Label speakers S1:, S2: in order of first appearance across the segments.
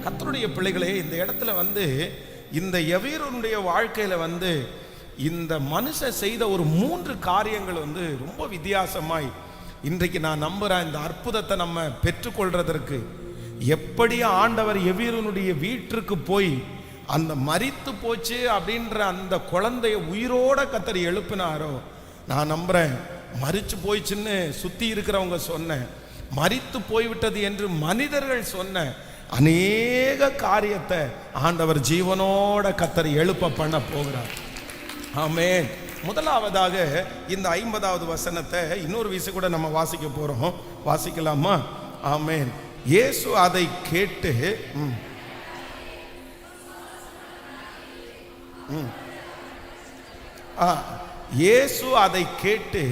S1: கர்த்தருடைய பிள்ளைகளே, இந்த இடத்துல இந்த யவீரனுடைய வாழ்க்கையில இந்த மனுஷன் செய்த ஒரு 3 காரியங்கள் ரொம்ப வித்தியாசமாய் இன்றைக்கு நான் நம்புறேன். இந்த அற்புதத்தை நம்ம பெற்றுக்கொள்றதற்கு எப்படி ஆண்டவர் யவீரனுடைய வீட்டிற்கு போய் அந்த மரித்து போச்சு அப்படின்ற அந்த குழந்தைய உயிரோட கர்த்தர் எழுப்பினாரோ, நான் நம்புறேன். மரிச்சு போயிச்சுன்னு சுத்தி இருக்கிறவங்க சொன்ன, மரித்து போய்விட்டது என்று மனிதர்கள் சொன்ன அநேக காரியத்தை ஆண்டவர் ஜீவனோட கர்த்தர் எழுப்ப பண்ண போகிறார். ஆமென். முதலாவதாக இந்த 50வது வசனத்தை இன்னொரு விஷயம் கூட நம்ம வாசிக்க போறோம். வாசிக்கலாமா? ஆமென். இயேசு அதை கேட்டு இயேசு அதை கேட்டு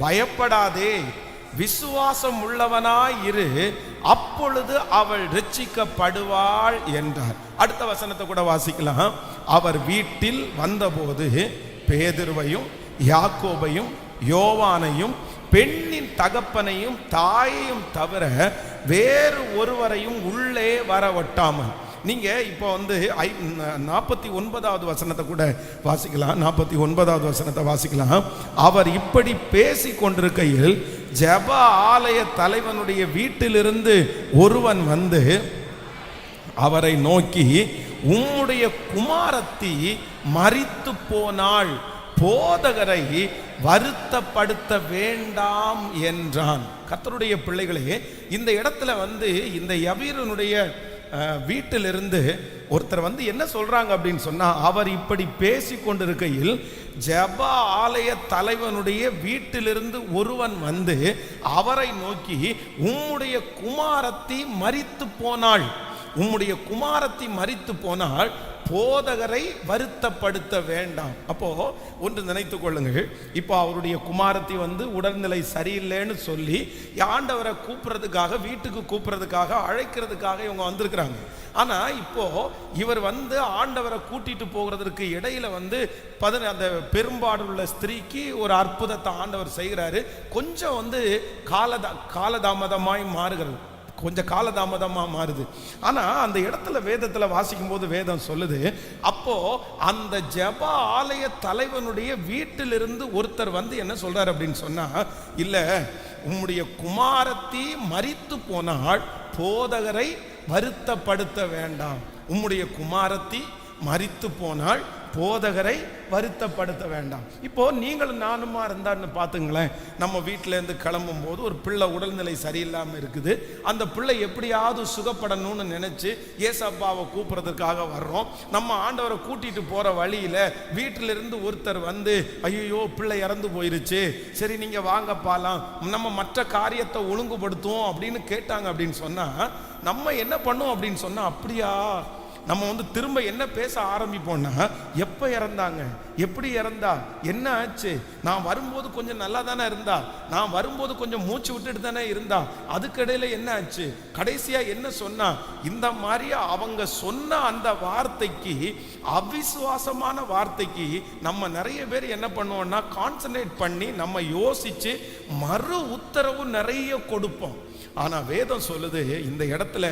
S1: பயப்படாதே, விசுவாசம் உள்ளவனாய் இரு, அப்பொழுது அவள் ரட்சிக்கப்படுவாள் என்றார். அடுத்த வசனத்தை கூட வாசிக்கலாம். அவர் வீட்டில் வந்தபோது பேதுருவையும் யாக்கோபையும் யோவானையும் பெண்ணின் தகப்பனையும் தாயையும் தவிர வேறு ஒருவரையும் உள்ளே வரவட்டாமல். நீங்க இப்போ 49வது வசனத்தை கூட வாசிக்கலாம். 49வது வசனத்தை வாசிக்கலாம். அவர் இப்படி பேசி கொண்டிருக்கையில் ஜெப ஆலய தலைவனுடைய வீட்டிலிருந்து ஒருவன் அவரை நோக்கி, உம்முடைய குமாரத்தி மரித்து போனாள், போதகரை வருத்தப்படுத்த வேண்டாம் என்றான். கர்த்தருடைய பிள்ளைகளே, இந்த இடத்துல இந்த யவீரனுடைய வீட்டிலிருந்து ஒருத்தர் என்ன சொல்றாங்க அப்படின்னு சொன்னா, அவர் இப்படி பேசி கொண்டிருக்கையில் ஜெப ஆலய தலைவனுடைய வீட்டிலிருந்து ஒருவன் அவரை நோக்கி, உம்முடைய குமாரத்தி மரித்து போனாள், உம்முடைய குமாரத்தி மரித்து போனால் போதகரை வருத்தப்படுத்த வேண்டாம். அப்போ ஒன்று நினைத்து கொள்ளுங்கள். இப்போ அவருடைய குமாரத்தி உடல்நிலை சரியில்லைன்னு சொல்லி ஆண்டவரை கூப்பிடுறதுக்காக, வீட்டுக்கு கூப்பிடுறதுக்காக, அழைக்கிறதுக்காக இவங்க வந்திருக்கிறாங்க. ஆனா இப்போ இவர் ஆண்டவரை கூட்டிட்டு போகிறதுக்கு இடையில அந்த பெரும்பாடுள்ள ஸ்திரீக்கு ஒரு அற்புதத்தை ஆண்டவர் செய்கிறாரு. கொஞ்சம் காலதாமதமாய் மாறுகிறது, கொஞ்சம் காலதாமதமாக மாறுது. ஆனால் அந்த இடத்துல வேதத்தில் வாசிக்கும் போது வேதம் சொல்லுது, அப்போ அந்த ஜெப ஆலய தலைவனுடைய வீட்டிலிருந்து ஒருத்தர் என்ன சொல்றாரு அப்படின்னு சொன்னா, இல்லை, உம்முடைய குமாரத்தி மரித்து போனால் போதகரை வருத்தப்படுத்த வேண்டாம். உம்முடைய குமாரத்தி மரித்து போனால் போதகரை வருத்தப்படுத்த வேண்டாம். இப்போ நீங்களும் நானுமா இருந்தான்னு பார்த்துங்களேன். நம்ம வீட்டிலேருந்து கிளம்பும் போது ஒரு பிள்ளை உடல்நிலை சரியில்லாமல் இருக்குது. அந்த பிள்ளை எப்படியாவது சுகப்படணும்னு நினைச்சு ஏசப்பாவை கூப்பிடுறதுக்காக வர்றோம். நம்ம ஆண்டவரை கூட்டிட்டு போற வழியில வீட்டிலிருந்து ஒருத்தர் ஐயோ பிள்ளை இறந்து போயிருச்சு, சரி நீங்க வாங்க பாலாம், நம்ம மற்ற காரியத்தை ஒழுங்குபடுத்துவோம் அப்படின்னு கேட்டாங்க அப்படின்னு சொன்னா, நம்ம என்ன பண்ணுவோம் அப்படின்னு சொன்னா, அப்படியா நம்ம திரும்ப என்ன பேச ஆரம்பிப்போம்னா, எப்போ இறந்தாங்க, எப்படி இறந்தா, என்ன ஆச்சு, நான் வரும்போது கொஞ்சம் நல்லா தானே இருந்தா, நான் வரும்போது கொஞ்சம் மூச்சு விட்டுட்டு தானே இருந்தா, அதுக்கிடையில என்ன ஆச்சு, கடைசியா என்ன சொன்னா, இந்த மாதிரி அவங்க சொன்ன அந்த வார்த்தைக்கு, அவிசுவாசமான வார்த்தைக்கு நம்ம நிறைய பேர் என்ன பண்ணுவோம்னா கான்சன்ட்ரேட் பண்ணி நம்ம யோசிச்சு மறு உத்தரவு நிறைய கொடுப்போம். ஆனா வேதம் சொல்லுது, இந்த இடத்துல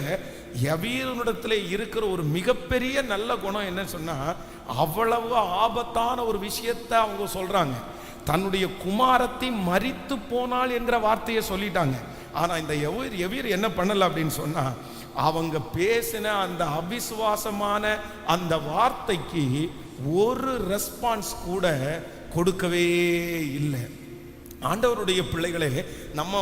S1: யவீரனிடத்துல இருக்கிற ஒரு மிகப்பெரிய நல்ல குணம் என்ன சொன்னா, அவ்வளவு ஆபத்தான ஒரு விஷயத்தை அவங்க சொல்றாங்க. தன்னுடைய குமாரத்தை மரித்து போனாள் என்கிற வார்த்தையை சொல்லிட்டாங்க. ஆனா இந்த யவீர் என்ன பண்ணல அப்படின்னு சொன்னா, அவங்க பேசின அந்த அவிசுவாசமான அந்த வார்த்தைக்கு ஒரு ரெஸ்பான்ஸ் கூட கொடுக்கவே இல்லை. ஆண்டவருடைய பிள்ளைகளே, நம்ம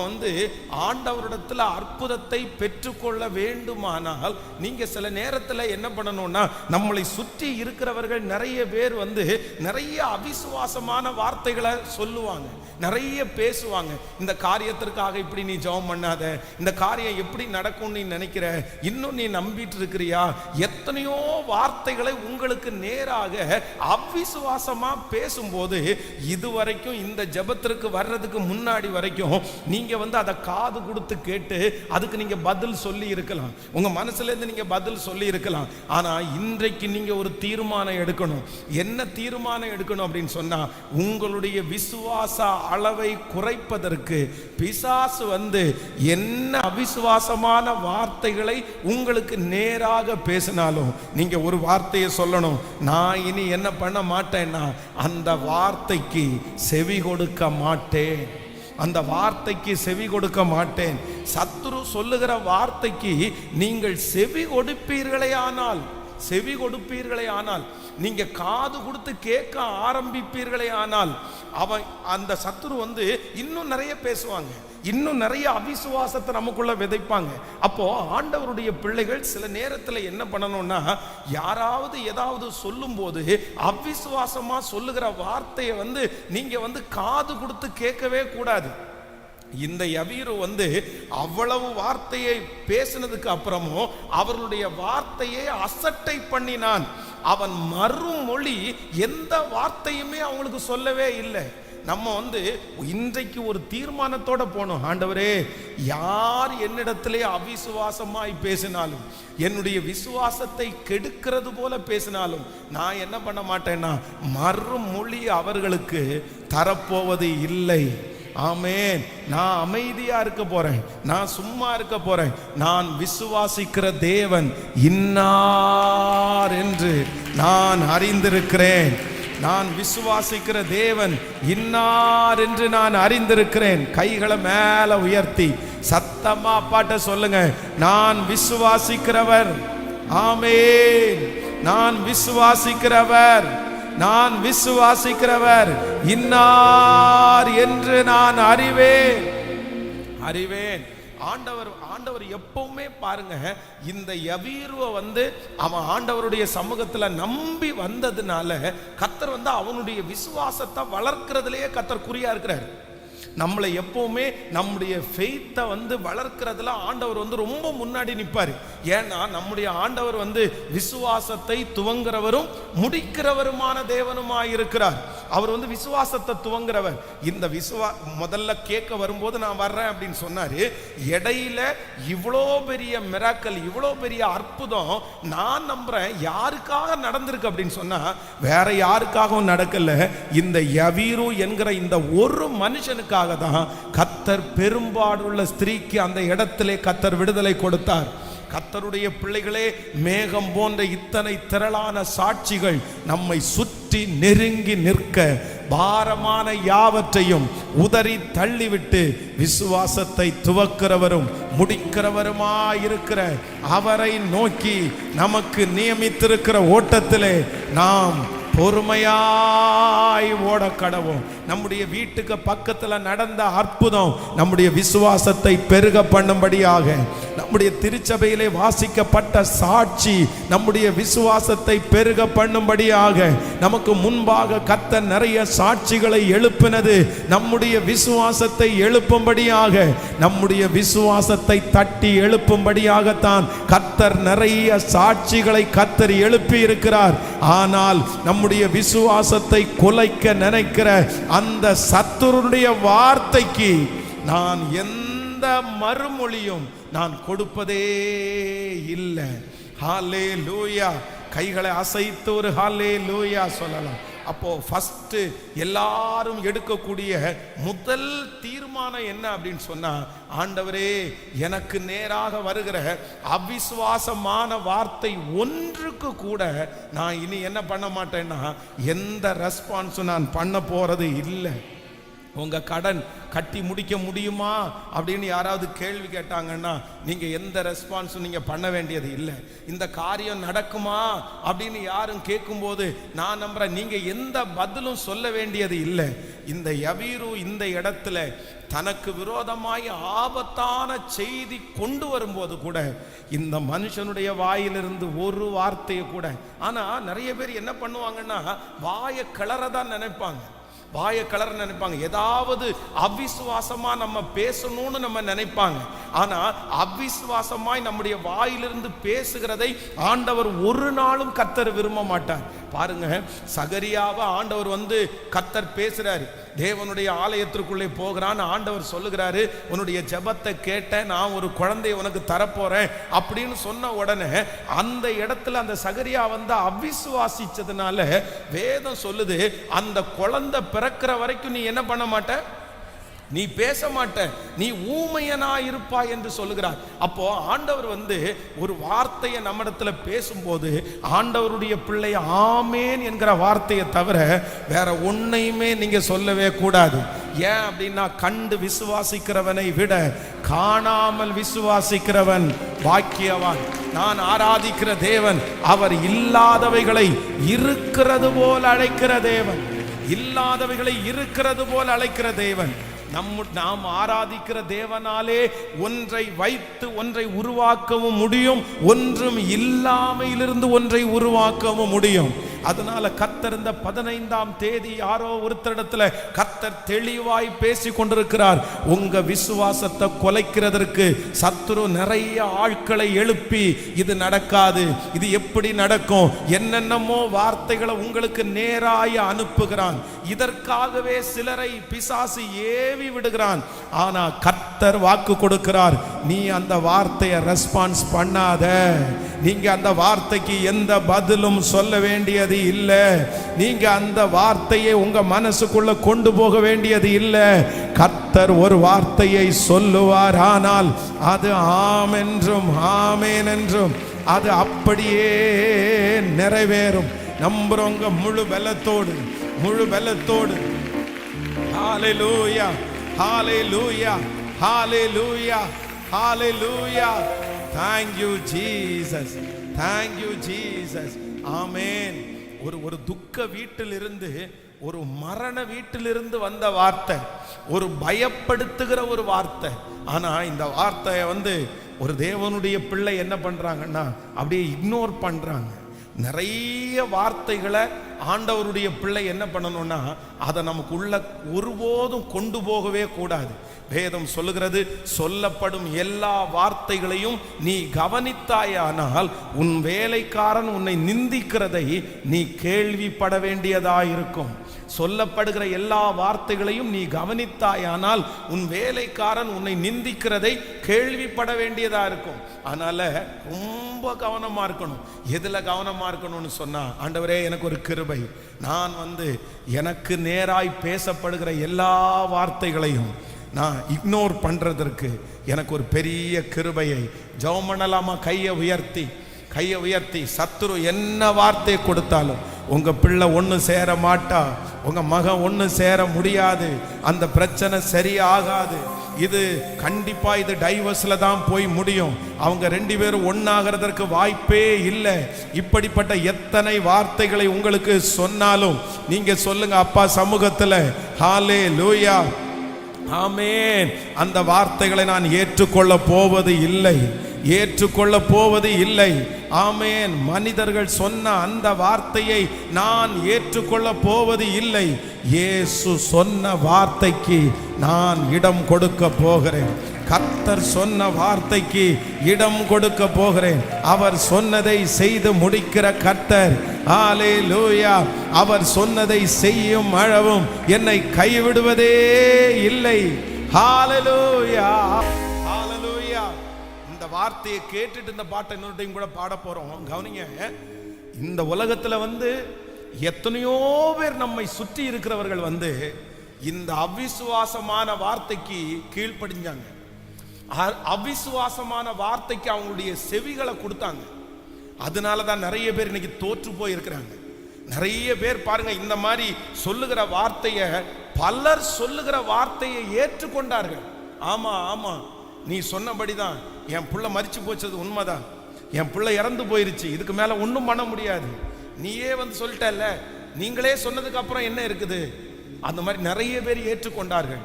S1: ஆண்டவரிடத்தில் அற்புதத்தை பெற்றுக்கொள்ள வேண்டுமானால் நீங்க சில நேரத்தில் என்ன பண்ணணும்னா, நம்மளை சுற்றி இருக்கிறவர்கள் நிறைய பேர் நிறைய அவிசுவாசமான வார்த்தைகளை சொல்லுவாங்க, நிறைய பேசுவாங்க. இந்த காரியத்திற்காக இப்படி நீ ஜெபம் பண்ணாத, இந்த காரியம் எப்படி நடக்கும் நீ நினைக்கிற, இன்னும் நீ நம்பிட்டு இருக்கிறியா, எத்தனையோ வார்த்தைகளை உங்களுக்கு நேராக அவிசுவாசமா பேசும்போது இதுவரைக்கும் இந்த ஜெபத்திற்கு வர்றதுக்கு முன்னாடி வரைக்கும் நீங்க அதை காது கொடுத்து கேட்டு அதுக்கு நீங்க பதில் சொல்லி இருக்கலாம், உங்க மனசுல இருந்து நீங்க பதில் சொல்லி இருக்கலாம். ஆனா இன்றைக்கு நீங்க ஒரு தீர்மானம் எடுக்கணும். என்ன தீர்மானம் எடுக்கணும் அப்படின்னு சொன்னா, உங்களுடைய விசுவாச அளவை குறைப்பதற்கு பிசாசு என்ன அவிசுவாசமான வார்த்தைகளை உங்களுக்கு நேராக பேசினாலும் நீங்க ஒரு வார்த்தையை சொல்லணும், நான் இனி என்ன பண்ண மாட்டேன்னா அந்த வார்த்தைக்கு செவி கொடுக்க மாட்டேன், அந்த வார்த்தைக்கு செவி கொடுக்க மாட்டேன். சத்துரு சொல்லுகிற வார்த்தைக்கு நீங்கள் செவி கொடுப்பீர்களே ஆனால் நீங்க காது கொடுத்து கேட்க ஆரம்பிப்பீர்களே ஆனால் அவன் அந்த சத்துரு இன்னும் நிறைய பேசுவாங்க, இன்னும் நிறைய அவிசுவாசத்தை நமக்குள்ள விதைப்பாங்க. அப்போ ஆண்டவருடைய பிள்ளைகள் சில நேரத்தில் என்ன பண்ணணும்னா, யாராவது ஏதாவது சொல்லும் போது அவிசுவாசமா சொல்லுகிற வார்த்தையை நீங்க காது கொடுத்து கேட்கவே கூடாது. இந்த யவீரு அவ்வளவு வார்த்தையை பேசினதுக்கு அப்புறமும் அவர்களுடைய வார்த்தையை அசட்டை பண்ணினான். அவன் மறுமொழி எந்த வார்த்தையுமே அவங்களுக்கு சொல்லவே இல்லை. நம்ம இன்றைக்கு ஒரு தீர்மானத்தோட போனோம், ஆண்டவரே யார் என்னிடத்திலே அவிசுவாசமாய் பேசினாலும், என்னுடைய விசுவாசத்தை கெடுக்கிறது போல பேசினாலும் நான் என்ன பண்ண மாட்டேன்னா மறுமொழி அவர்களுக்கு தரப்போவது இல்லை. ஆமென். நான் அமைதியா இருக்க போறேன், நான் சும்மா இருக்க போறேன். நான் விசுவாசிக்கிற தேவன் இன்னார் என்று நான் அறிந்திருக்கிறேன். நான் விசுவாசிக்கிற தேவன் இன்னார் என்று நான் அறிந்திருக்கிறேன். கைகளை மேல உயர்த்தி சத்தமா பாட்ட சொல்லுங்க, நான் விசுவாசிக்கிறவர். ஆமென். நான் விசுவாசிக்கிறவர் இன்னார் என்று நான் அறிவேன். ஆண்டவர் எப்பவுமே பாருங்க, இந்த யவீருவை அவன் ஆண்டவருடைய சமூகத்துல நம்பி வந்ததுனால கர்த்தர் அவனுடைய விசுவாசத்தை வளர்க்கிறதுலயே கர்த்தர் குறியா இருக்கிறார். நம்மளை எப்பவுமே நம்முடைய ஃபெய்த்தை வளர்க்கிறதுல ஆண்டவர் ரொம்ப முன்னாடி நிற்பார். ஏன்னா நம்முடைய ஆண்டவர் விசுவாசத்தை துவங்குறவரும் முடிக்கிறவருமான தேவனுமாய் இருக்கிறார். அவர் விசுவாசத்தை துவங்குறவர். இந்த முதல்ல கேட்க வரும்போது நான் வர்றேன் அப்படின்னு சொன்னாரு. இடையில இவ்வளோ பெரிய மிராக்கல், இவ்வளோ பெரிய அற்புதம் நான் நம்புறேன் யாருக்காக நடந்திருக்கு அப்படின்னு சொன்னா வேற யாருக்காகவும் நடக்கல. இந்த யவீரு என்கிற இந்த ஒரு மனுஷனுக்காக தான் கர்த்தர் பெரும்பாடுள்ள ஸ்திரீக்கு அந்த இடத்திலே கர்த்தர் விடுதலை கொடுத்தார். கர்த்தருடைய பிள்ளைகளே, மேகம் போன்ற இத்தனை திரளான சாட்சிகள் நம்மை சுற்றி நெருங்கி நிற்க பாரமான யாவற்றையும் உதறி தள்ளிவிட்டு விசுவாசத்தை துவக்கிறவரும் முடிக்கிறவருமாயிருக்கிற அவரை நோக்கி நமக்கு நியமித்திருக்கிற ஓட்டத்திலே நாம் பொறுமையாய் ஓட கடவோம். நம்முடைய வீட்டுக்கு பக்கத்துல நடந்த அற்புதம் நம்முடைய விசுவாசத்தை பெருக பண்ணும்படியாக, நம்முடைய திருச்சபையிலே வாசிக்கப்பட்ட சாட்சி நம்முடைய விசுவாசத்தை பெருக பண்ணும்படியாக, நமக்கு முன்பாக கர்த்தர் நிறைய சாட்சிகளை எழுப்பினது நம்முடைய விசுவாசத்தை எழுப்பும்படியாக, நம்முடைய விசுவாசத்தை தட்டி எழுப்பும்படியாகத்தான் கர்த்தர் நிறைய சாட்சிகளை கர்த்தர் எழுப்பி இருக்கிறார். ஆனால் நம்முடைய விசுவாசத்தை குலைக்க நினைக்கிற அந்த சத்துருடைய வார்த்தைக்கு நான் எந்த மறுமொழியும் நான் கொடுப்பதே இல்லை. ஹல்லேலூயா. கைகளை அசைத்து ஒரு ஹல்லேலூயா சொல்லலாம். அப்போ ஃபர்ஸ்ட் எல்லாரும் எடுக்கக்கூடிய முதல் தீர்மானம் என்ன அப்படின்னு சொன்னா, ஆண்டவரே எனக்கு நேராக வருகிற அவிசுவாசமான வார்த்தை ஒன்றுக்கு கூட நான் இனி என்ன பண்ண மாட்டேன்னா எந்த ரெஸ்பான்ஸும் நான் பண்ண போறது இல்லை. உங்க கடன் கட்டி முடிக்க முடியுமா அப்படின்னு யாராவது கேள்வி கேட்டாங்கன்னா நீங்க எந்த ரெஸ்பான்ஸும் நீங்க பண்ண வேண்டியது இல்லை. இந்த காரியம் நடக்குமா அப்படின்னு யாரும் கேட்கும்போது நான் நம்புறேன் நீங்க எந்த பதிலும் சொல்ல வேண்டியது இல்லை. இந்த யவீரு இந்த இடத்துல தனக்கு விரோதமாய் ஆபத்தான செய்தி கொண்டு வரும்போது கூட இந்த மனுஷனுடைய வாயிலிருந்து ஒரு வார்த்தையை கூட, ஆனா நிறைய பேர் என்ன பண்ணுவாங்கன்னா வாயை கிளறதான் நினைப்பாங்க. வாயை கலர நினைப்பாங்க, ஏதாவது அவிசுவாசமா நம்ம பேசணும்னு நம்ம நினைப்பாங்க. ஆனா அவிசுவாசமாய் நம்முடைய வாயிலிருந்து பேசுகிறதை ஆண்டவர் ஒரு நாளும் கர்த்தர் விரும்ப மாட்டார். பாருங்க, சகரியாவை ஆண்டவர் கர்த்தர் பேசுறாரு. தேவனுடைய ஆலயத்திற்குள்ளே போகிறான். ஆண்டவர் சொல்லுகிறாரு, உன்னுடைய ஜெபத்தை கேட்ட, நான் ஒரு குழந்தையை உனக்கு தரப்போறேன் அப்படின்னு சொன்ன உடனே அந்த இடத்துல அந்த சகரியா அவிசுவாசிச்சதுனால வேதம் சொல்லுது, அந்த குழந்தை பிறக்கிற வரைக்கும் நீ என்ன பண்ண மாட்ட, நீ பேச மாட்ட, நீ ஊமையனா இருப்பாய் என்று சொல்லுகிறார். அப்போ ஆண்டவர் ஒரு வார்த்தையை நம்மிடத்துல பேசும்போது ஆண்டவருடைய பிள்ளை ஆமேன் என்கிற வார்த்தையை தவிர வேற ஒன்னையுமே நீங்க சொல்லவே கூடாது. ஏன் அப்படின்னா, கண்டு விசுவாசிக்கிறவனை விட காணாமல் விசுவாசிக்கிறவன் பாக்கியவான். நான் ஆராதிக்கிற தேவன் அவர் இல்லாதவைகளை இருக்கிறது போல் அழைக்கிற தேவன், இல்லாதவைகளை இருக்கிறது போல் அழைக்கிற தேவன். நாம் ஆராதிக்கிற தேவனாலே ஒன்றை வைத்து ஒன்றை உருவாக்கவும் முடியும், ஒன்றும் இல்லாமையிலிருந்து ஒன்றை உருவாக்கவும் முடியும். அதனால கர்த்தர் இந்த 15ஆம் தேதி யாரோ ஒருத்தரிடத்துல கர்த்தர் தெளிவாய் பேசி கொண்டிருக்கிறார். உங்க விசுவாசத்தை குலைக்கிறதற்கு சத்துரு நிறைய ஆட்களை எழுப்பி இது நடக்காது, இது எப்படி நடக்கும், என்னென்னமோ வார்த்தைகளை உங்களுக்கு நேராய் அனுப்புகிறான். இதற்காகவே சிலரை பிசாசு ஏவி விடுகிறான். ஆனா கர்த்தர் வாக்கு கொடுக்கிறார், நீ அந்த வார்த்தையை ரெஸ்பான்ஸ் பண்ணாத, நீங்க அந்த வார்த்தைக்கு எந்த பதிலும் சொல்ல வேண்டியது இல்லை, நீங்க அந்த வார்த்தையை உங்க மனசுக்குள்ள கொண்டு போக வேண்டியது இல்லை. கர்த்தர் ஒரு வார்த்தையை சொல்லுவார், ஆனால் அது ஆம் என்றும் ஆமேன் என்றும் அது அப்படியே நிறைவேறும். நம்புறவங்க முழு பலத்தோடு, முழு பலத்தோடு ஹalleluya hallelujah hallelujah hallelujah. Thank you Jesus, thank you Jesus. ஆமென். ஒரு துக்க வீட்டிலிருந்து, ஒரு மரண வீட்டிலிருந்து வந்த வார்த்தை, ஒரு பயப்படுத்துகிற ஒரு வார்த்தை. ஆனா இந்த வார்த்தையை ஒரு தேவனுடைய பிள்ளை என்ன பண்றாங்கன்னா அப்படியே இக்னோர் பண்றாங்க. நிறைய வார்த்தைகளை ஆண்டவருடைய பிள்ளை என்ன பண்ணணும்னா அதை நமக்குள்ள ஒருபோதும் கொண்டு போகவே கூடாது. வேதம் சொல்லுகிறது, சொல்லப்படும் எல்லா வார்த்தைகளையும் நீ கவனித்தாயானால் உன் வேலைக்காரன் உன்னை நிந்திக்கிறதை நீ கேள்விப்பட வேண்டியதாயிருக்கும். சொல்லப்படுகிற எல்லா வார்த்தைகளையும் நீ கவனித்தாயானால் உன் வேலைக்காரன் உன்னை நிந்திக்கிறதை கேள்விப்பட வேண்டியதா இருக்கும். அதனால ரொம்ப கவனமா இருக்கணும். எதுல கவனமா இருக்கணும்னு சொன்னா, ஆண்டவரே எனக்கு ஒரு கிருபை, நான் எனக்கு நேராய் பேசப்படுகிற எல்லா வார்த்தைகளையும் நான் இக்னோர் பண்றதற்கு எனக்கு ஒரு பெரிய கிருபையை. ஜெபம் பண்ணலாமா? கையை உயர்த்தி சத்துரு என்ன வார்த்தை கொடுத்தாலும் உங்க பிள்ளை ஒன்று சேர மாட்டா, உங்க மகன் ஒன்று சேர முடியாது, அந்த பிரச்சனை சரியாகாது, இது கண்டிப்பா இது டைவர்ஸ்ல தான் போய் முடியும், அவங்க 2 பேரும் ஒன்னாகிறதற்கு வாய்ப்பே இல்லை. இப்படிப்பட்ட எத்தனை வார்த்தைகளை உங்களுக்கு சொன்னாலும் நீங்க சொல்லுங்க, அப்பா சமூகத்துல ஹalleluya ஆமென், அந்த வார்த்தைகளை நான் ஏற்றுக்கொள்ள போவது இல்லை, ஏற்றுக்கொள்ள போவது இல்லை. ஆமென். மனிதர்கள் சொன்ன அந்த வார்த்தையை நான் ஏற்றுக்கொள்ள போவது இல்லை. இயேசு சொன்ன வார்த்தைக்கு நான் இடம் கொடுக்க போகிறேன். கர்த்தர் சொன்ன வார்த்தைக்கு இடம் கொடுக்க போகிறேன். அவர் சொன்னதை செய்து முடிக்கிற கர்த்தர். ஹalleluya. அவர் சொன்னதை செய்யும் அளவும் என்னை கைவிடுவதே இல்லை. ஹalleluya ஹalleluya. இந்த வார்த்தையை கேட்டுட்டு இந்த பாட்டை இன்னொரு கூட பாட போறோம். கவனிங்க, இந்த உலகத்துல எத்தனையோ பேர் நம்மை சுற்றி இருக்கிறவர்கள் இந்த அவிசுவாசமான வார்த்தைக்கு கீழ்ப்படிஞ்சாங்க. அவிசுவாசமான வார்த்தைக்கு அவங்களுடைய செவிகளை கொடுத்தாங்க. அதனாலதான் நிறைய பேர் இன்னைக்கு தோற்று போய் இருக்கிறாங்க. நிறைய பேர் பாருங்க, இந்த மாதிரி சொல்லுகிற வார்த்தையை, பலர் சொல்லுகிற வார்த்தையை ஏற்றுக்கொண்டார்கள். ஆமா ஆமா, நீ சொன்னபடிதான், என் புள்ள மரிச்சு போச்சது உண்மைதான், என் புள்ள இறந்து போயிருச்சு, இதுக்கு மேல ஒன்றும் பண்ண முடியாது, நீயே சொல்லிட்டல்ல, நீங்களே சொன்னதுக்கு அப்புறம் என்ன இருக்குது, அந்த மாதிரி நிறைய பேர் ஏற்றுக்கொண்டார்கள்.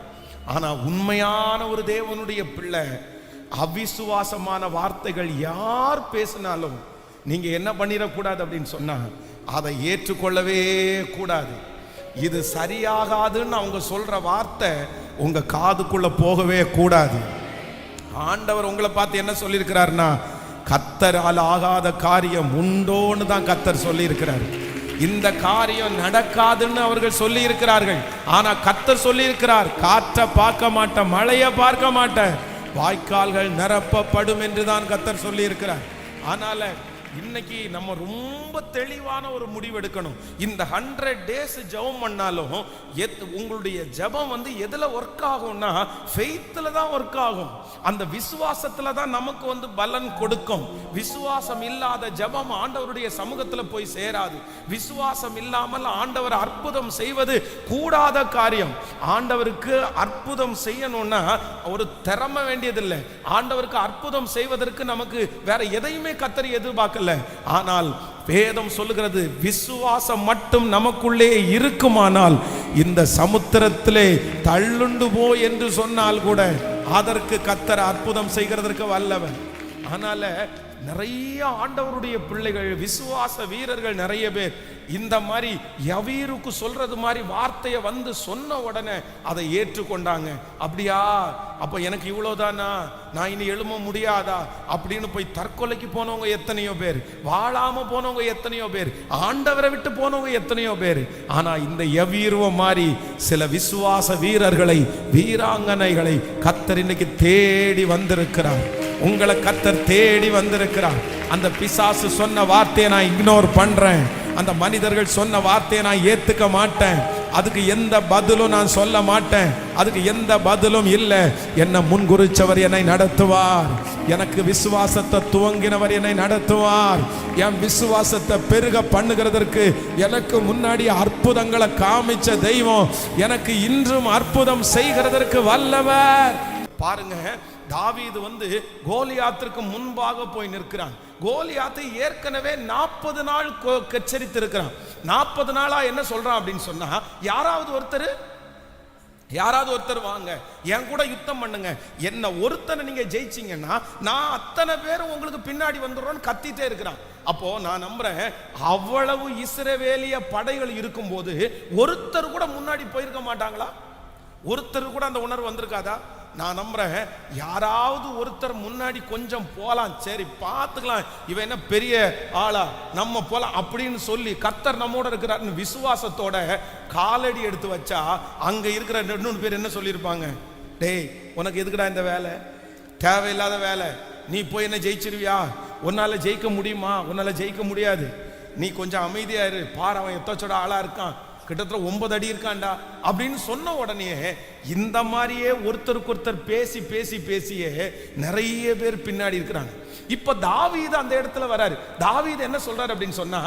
S1: ஆனா உண்மையான ஒரு தேவனுடைய பிள்ளை அவிசுவாசமான வார்த்தைகள் யார் பேசினாலும் நீங்க என்ன பண்ணிடக்கூடாது அப்படின்னு சொன்னா அதை ஏற்றுக்கொள்ளவே கூடாது. இது சரியாகாதுன்னு அவங்க சொல்ற வார்த்தை உங்க காதுக்குள்ள போகவே கூடாது. ஆண்டவர் உங்களை பார்த்து என்ன சொல்லியிருக்கிறார்னா, கர்த்தரால் ஆகாத காரியம் உண்டோன்னு தான் கர்த்தர் சொல்லி இருக்கிறார். இந்த காரியம் நடக்காதுன்னு அவர்கள் சொல்லி இருக்கிறார்கள். ஆனா கர்த்தர் சொல்லி இருக்கிறார், காற்றை பார்க்க மாட்டேன், மழையை பார்க்க மாட்டேன், வாய்க்கால்கள் நிரப்பப்படும் என்று தான் கர்த்தர் சொல்லி இருக்கிறார். அதனால இன்னைக்கு நம்ம ரொம்ப தெளிவான ஒரு முடிவு எடுக்கணும். இந்த 100 days ஜெபம் பண்ணாலும் உங்களுடைய ஜெபம் எதுல ஒர்க் ஆகும்னா, ஃபெய்த்ல தான் ஒர்க் ஆகும். அந்த விசுவாசத்துல தான் நமக்கு பலன் கொடுக்கும். விசுவாசம் இல்லாத ஜெபம் ஆண்டவருடைய சமூகத்துல போய் சேராது. விசுவாசம் இல்லாமல் ஆண்டவர் அற்புதம் செய்வது கூடாத காரியம். ஆண்டவருக்கு அற்புதம் செய்யணும்னா ஒரு திறமை வேண்டியதில்லை. ஆண்டவருக்கு அற்புதம் செய்வதற்கு நமக்கு வேற எதையுமே கர்த்தர் எதிர்பார்க்கல. ஆனால் வேதம் சொல்லுகிறது, விசுவாசம் மட்டும் நமக்குள்ளே இருக்குமானால் இந்த சமுத்திரத்திலே தள்ளுண்டு போ என்று சொன்னால் கூட அதற்கு கர்த்தர் அற்புதம் செய்கிறதற்கு வல்லவன். அதனால நிறைய ஆண்டவருடைய பிள்ளைகள், விசுவாச வீரர்கள் நிறைய பேர் இந்த மாதிரி யவீருக்கு சொல்றது மாதிரி வார்த்தையை சொன்ன உடனே அதை ஏற்றுக்கொண்டாங்க. அப்படியா, அப்ப எனக்கு இவ்வளவுதானா, நான் இனி எழும்ப முடியாதா அப்படின்னு போய் தற்கொலைக்கு போனவங்க எத்தனையோ பேர், வாழாம போனவங்க எத்தனையோ பேர், ஆண்டவரை விட்டு போனவங்க எத்தனையோ பேர். ஆனா இந்த யவீருவ மாதிரி சில விசுவாச வீரர்களை, வீராங்கனைகளை கர்த்தர் இன்னைக்கு தேடி வந்திருக்கிறார். உங்களை கர்த்தர் தேடி வந்திருக்கிறார். அந்த பிசாசு சொன்ன வார்த்தையை நான் இக்னோர் பண்றேன், அந்த மனிதர்கள் சொன்ன வார்த்தையை நான் ஏத்துக்க மாட்டேன், அதுக்கு எந்த பதிலும் நான் சொல்ல மாட்டேன், அதுக்கு எந்த பதிலும் இல்லை. என்னை முன்குறிச்சவர் என்னை நடத்துவார், எனக்கு விசுவாசத்தை துவங்கினவர் என்னை நடத்துவார். என் விசுவாசத்தை பெருக பண்ணுகிறதற்கு எனக்கு முன்னாடி அற்புதங்களை காமிச்ச தெய்வம் எனக்கு இன்றும் அற்புதம் செய்கிறதற்கு வல்லவர். பாருங்க, தாவீது கோலியாத்திற்கு முன்பாக போய் நிற்கிறான். கோலியாத்தை ஏற்கனவே 40 நாள் எச்சரித்து இருக்கிறான். 40 நாளா என்ன சொல்றான் அப்படின்னு சொன்னா, யாராவது ஒருத்தர் வாங்க, என் கூட யுத்தம் பண்ணுங்க, என்ன ஒருத்தனை நீங்க ஜெயிச்சீங்கன்னா நான் அத்தனை பேரும் உங்களுக்கு பின்னாடி வந்துடுறோன்னு கத்திட்டே இருக்கிறான். அப்போ நான் நம்புறேன், அவ்வளவு இஸ்ரவேலிய படைகள் இருக்கும் போது ஒருத்தர் கூட முன்னாடி போயிருக்க மாட்டாங்களா? ஒருத்தர் கூட அந்த உணர்வு வந்திருக்காதா? நான் நம்புறேன், யாராவது ஒருத்தர் முன்னாடி கொஞ்சம் போலாம், சரி பார்த்துக்கலாம், இவன் என்ன பெரிய ஆளா, நம்ம போலாம் அப்படின்னு சொல்லி கர்த்தர் நம்மோட இருக்கிறார் விசுவாசத்தோட காலடி எடுத்து வச்சா அங்க இருக்கிற 2 பேர் என்ன சொல்லியிருப்பாங்க, டேய் உனக்கு எதுக்குடா இந்த வேலை, தேவையில்லாத வேலை, நீ போய் என்ன ஜெயிச்சிருவியா, உன்னால ஜெயிக்க முடியுமா, உன்னால ஜெயிக்க முடியாது, நீ கொஞ்சம் அமைதியா இரு, பாரு அவன் எத்தச்சோட ஆளா இருக்கான், கிட்டத்தட்ட 9 அடி இருக்காண்டா அப்படின்னு சொன்ன உடனே இந்த மாதிரியே ஒருத்தருக்கு ஒருத்தர் பேசி பேசி பேசியே நிறைய பேர் பின்னாடி இருக்கிறாங்க. இப்ப தாவீது அந்த இடத்துல வராரு. தாவீது என்ன சொல்றாரு அப்படின்னு சொன்னா,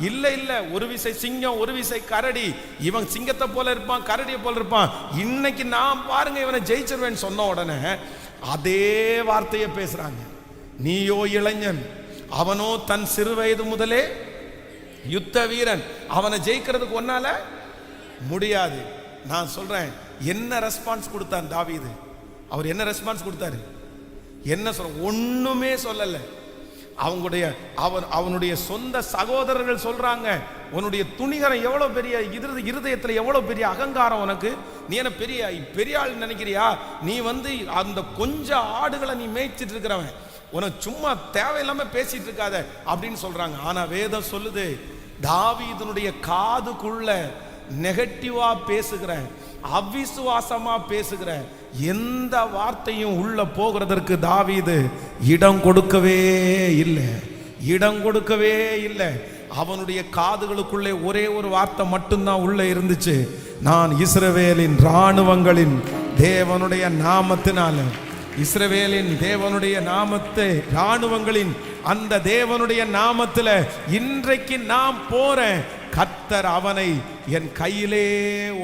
S1: இல்ல ஒரு விசை சிங்கம் ஒரு விசை கரடி, இவன் சிங்கத்தை போல இருப்பான், கரடியை போல இருப்பான், இன்னைக்கு நான் பாருங்க இவனை ஜெயிச்சிருவேன்னு சொன்ன உடனே அதே வார்த்தையை பேசுறாங்க. நீயோ இளைஞன், அவனோ தன் சிறு வயது முதலே யுத்த வீரன், அவனை ஜெயிக்கிறதுக்கு ஒன்னால முடியாது. நான் சொல்றேன், என்ன ரெஸ்பான்ஸ் கொடுத்தான் தாவீது? அவர் என்ன ரெஸ்பான்ஸ் கொடுத்தாரு? என்ன சொல்ற? ஒண்ணுமே சொல்லல. அவனுடைய சொந்த சகோதரர்கள் சொல்றாங்க, உன்னுடைய துணிகரம் எவ்வளவு பெரிய, இருதயத்துல எவ்வளவு பெரிய அகங்காரம் உனக்கு, நீ என்ன பெரிய ஆள் நினைக்கிறியா, நீ அந்த கொஞ்ச ஆடுகளை நீ மேய்ச்சிட்டு இருக்கிறவன், உனக்கு சும்மா தேவையில்லாம பேசிட்டு இருக்காத அப்படின்னு சொல்றாங்க. ஆனா வேதம் சொல்லுது, தாவீதுனுடைய காதுக்குள்ள நெகட்டிவா பேசுகிற, அவிசுவாசமா பேசுகிற எந்த வார்த்தையும் உள்ள போகிறதற்கு தாவீது இடம் கொடுக்கவே இல்லை. அவனுடைய காதுகளுக்குள்ளே ஒரே ஒரு வார்த்தை மட்டும்தான் உள்ள இருந்துச்சு, நான் இஸ்ரவேலின் இராணுவங்களின் தேவனுடைய நாமத்தினால, இஸ்ரவேலின் தேவனுடைய நாமத்தை, இராணுவங்களின் அந்த தேவனுடைய நாமத்துல இன்றைக்கு நான் போறேன், கர்த்தர் அவனை என் கையிலே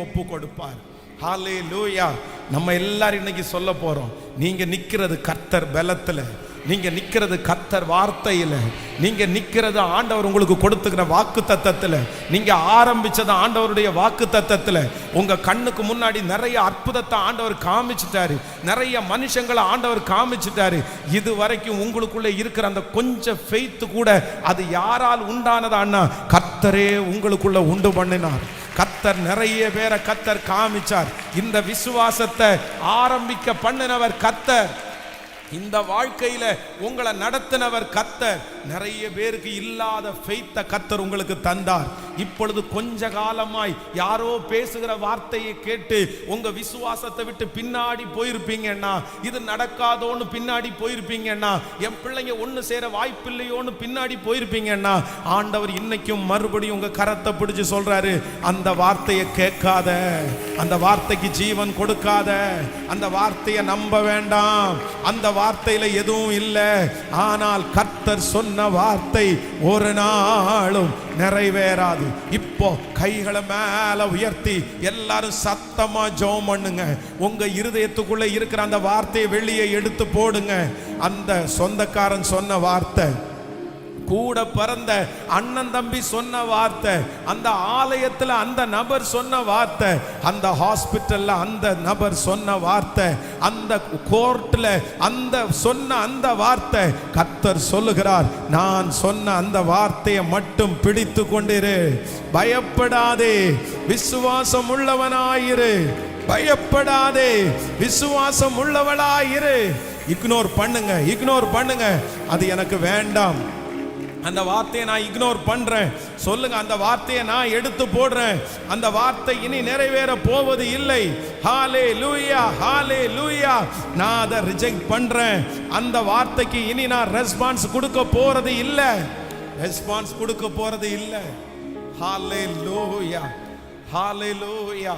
S1: ஒப்பு கொடுப்பார். ஹல்லேலூயா. நம்ம எல்லாரும் இன்னைக்கு சொல்ல போறோம், நீங்க நிக்கிறது கர்த்தர் பலத்துல, நீங்க நிக்கிறது கர்த்தர் வார்த்தையில, நீங்க நிக்கிறது ஆண்டவர் உங்களுக்கு கொடுத்துக்கிற வாக்கு தத்தத்துல, நீங்க ஆரம்பிச்சது ஆண்டவருடைய வாக்கு தத்தத்துல. உங்க கண்ணுக்கு முன்னாடி நிறைய அற்புதத்தை ஆண்டவர் காமிச்சிட்டாரு, நிறைய மனுஷங்களை ஆண்டவர் காமிச்சிட்டாரு. இது வரைக்கும் உங்களுக்குள்ள இருக்கிற அந்த கொஞ்சம் ஃபெய்த் கூட அது யாரால் உண்டானதான்னா கர்த்தரே உங்களுக்குள்ள உண்டு பண்ணினார். கர்த்தர் நிறைய பேரை கர்த்தர் காமிச்சார். இந்த விசுவாசத்தை ஆரம்பிக்க பண்ணினவர் கர்த்தர். இந்த வாழ்க்கையில உங்களை நடத்தினவர் கர்த்தர். நிறைய பேருக்கு இல்லாத ஃபெய்த்த கர்த்தர் உங்களுக்கு தந்தார். இப்பொழுது கொஞ்ச காலமாய் யாரோ பேசுகிற வார்த்தையை கேட்டு உங்க விசுவாசத்தை விட்டு பின்னாடி போயிருப்பீங்கன்னா, இது நடக்காதோன்னு பின்னாடி போயிருப்பீங்கன்னா, என் பிள்ளைங்க ஒண்ணு சேர வாய்ப்பில்லையோன்னு பின்னாடி போயிருப்பீங்கன்னா, ஆண்டவர் இன்னைக்கும் மறுபடியும் உங்க கரத்தை பிடிச்சு சொல்றாரு, அந்த வார்த்தையை கேட்காத, அந்த வார்த்தைக்கு ஜீவன் கொடுக்காத, அந்த வார்த்தையை நம்ப வேண்டாம். அந்த வார்த்தையில எதுவும் இல்லை. ஆனால் கர்த்தர் சொன்ன வார்த்தை ஒரு நாளும் நிறைவேறாது. இப்போ கைகளை மேல உயர்த்தி எல்லாரும் சத்தமா ஜெபம் பண்ணுங்க. உங்க இருதயத்துக்குள்ள இருக்கிற அந்த வார்த்தையை வெளியே எடுத்து போடுங்க. அந்த சொந்தக்காரன் சொன்ன வார்த்தை, கூட பிறந்த அண்ணன் தம்பி சொன்ன வார்த்தை, அந்த ஆலயத்தில் அந்த நபர் சொன்ன வார்த்தை, அந்த ஹாஸ்பிட்டல்ல அந்த நபர் சொன்ன வார்த்தை, அந்த கோர்ட்ல அந்த சொன்ன அந்த வார்த்தை, கர்த்தர் சொல்லுகிறார், நான் சொன்ன அந்த வார்த்தையை மட்டும் பிடித்து கொண்டிரு, பயப்படாதே, விசுவாசம் உள்ளவனாயிரு, பயப்படாதே, விசுவாசம் உள்ளவளாயிரு. இக்னோர் பண்ணுங்க, அது எனக்கு வேண்டாம், அந்த வார்த்தையை நான் இக்னோர் பண்றேன் சொல்லுங்க. அந்த வார்த்தையை நான் எடுத்து போடுறேன். அந்த வார்த்தை இனி நிறைவேற போவது இல்லை. ஹalleluya, ஹalleluya. நான் அதை ரிஜெக்ட் பண்றேன். அந்த வார்த்தைக்கு இனி நான் ரெஸ்பான்ஸ் கொடுக்க போறது இல்லை. ஹalleluya, ஹalleluya.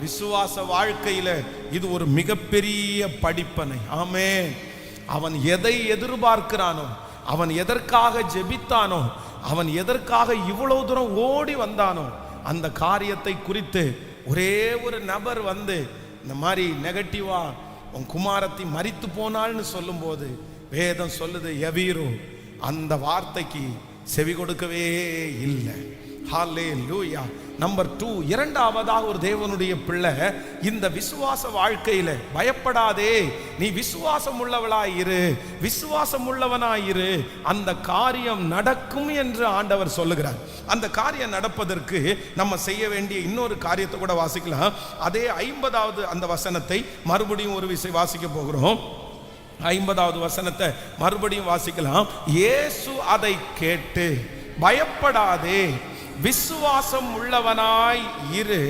S1: விசுவாச வாழ்க்கையில இது ஒரு மிகப்பெரிய படிப்பனை. ஆமென். அவன் எதை எதிர்பார்க்கிறானோ, அவன் எதற்காக ஜெபித்தானோ, அவன் எதற்காக இவ்வளவு தூரம் ஓடி வந்தானோ, அந்த காரியத்தை குறித்து ஒரே ஒரு நபர் வந்து இந்த மாதிரி நெகட்டிவா உன் குமாரத்தி மரித்து போனாள்னு சொல்லும்போது வேதம் சொல்லுது, யவீரு அந்த வார்த்தைக்கு செவி கொடுக்கவே இல்லை. ஹalleluya. நம்பர் 2, இரண்டாவதாக ஒரு தேவனுடைய பிள்ளை இந்த விசுவாச வாழ்க்கையில பயப்படாதே, நீ விசுவாசம் உள்ளவளாயிரு, விசுவாசம் உள்ளவனாயிரு, அந்த காரியம் நடக்கும் என்று ஆண்டவர் சொல்லுகிறார். அந்த காரியம் நடப்பதற்கு நம்ம செய்ய வேண்டிய இன்னொரு காரியத்தை கூட வாசிக்கலாம். அதே 50வது அந்த வசனத்தை மறுபடியும் ஒரு விஷயம் வாசிக்க போகிறோம். 50வது வசனத்தை மறுபடியும் வாசிக்கலாம். இயேசு அதை கேட்டு, பயப்படாதே, விசுவாசம் உள்ளவனாய் இரு,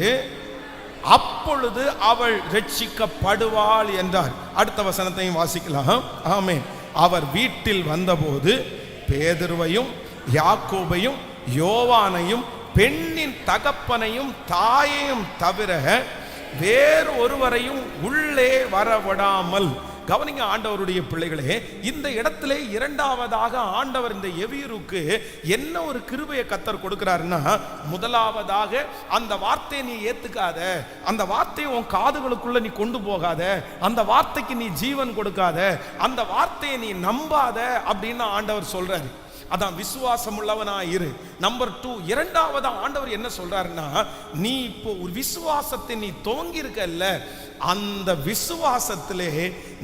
S1: அப்பொழுது அவள் ரட்சிக்கப்படுவாள் என்றார். அடுத்த வசனத்தையும் வாசிக்கலாம். ஆமென். அவர் வீட்டில் வந்தபோது பேதுருவையும் யாக்கோபையும் யோவானையும் பெண்ணின் தகப்பனையும் தாயையும் தவிர வேறு ஒருவரையும் உள்ளே வரவிடாமல். கவனிங்க ஆண்டவருடைய பிள்ளைகளே, இந்த இடத்திலே இரண்டாவதாக ஆண்டவர் இந்த எவீருக்கு என்ன ஒரு கிருபையை கர்த்தர் கொடுக்கிறாருன்னா, முதலாவதாக அந்த வார்த்தையை நீ ஏத்துக்காத, அந்த வார்த்தையை உன் காதுகளுக்குள்ள நீ கொண்டு போகாத, அந்த வார்த்தைக்கு நீ ஜீவன் கொடுக்காத, அந்த வார்த்தையை நீ நம்பாத அப்படின்னு ஆண்டவர் சொல்றாரு. அதான் விசுவாசம் உள்ளவனா இரு. நம்பர் 2, இரண்டாவது ஆண்டவர் என்ன சொல்றாருன்னா, நீ இப்போ ஒரு விசுவாசத்தை நீ துவங்கி இருக்கல்ல, அந்த விசுவாசத்திலே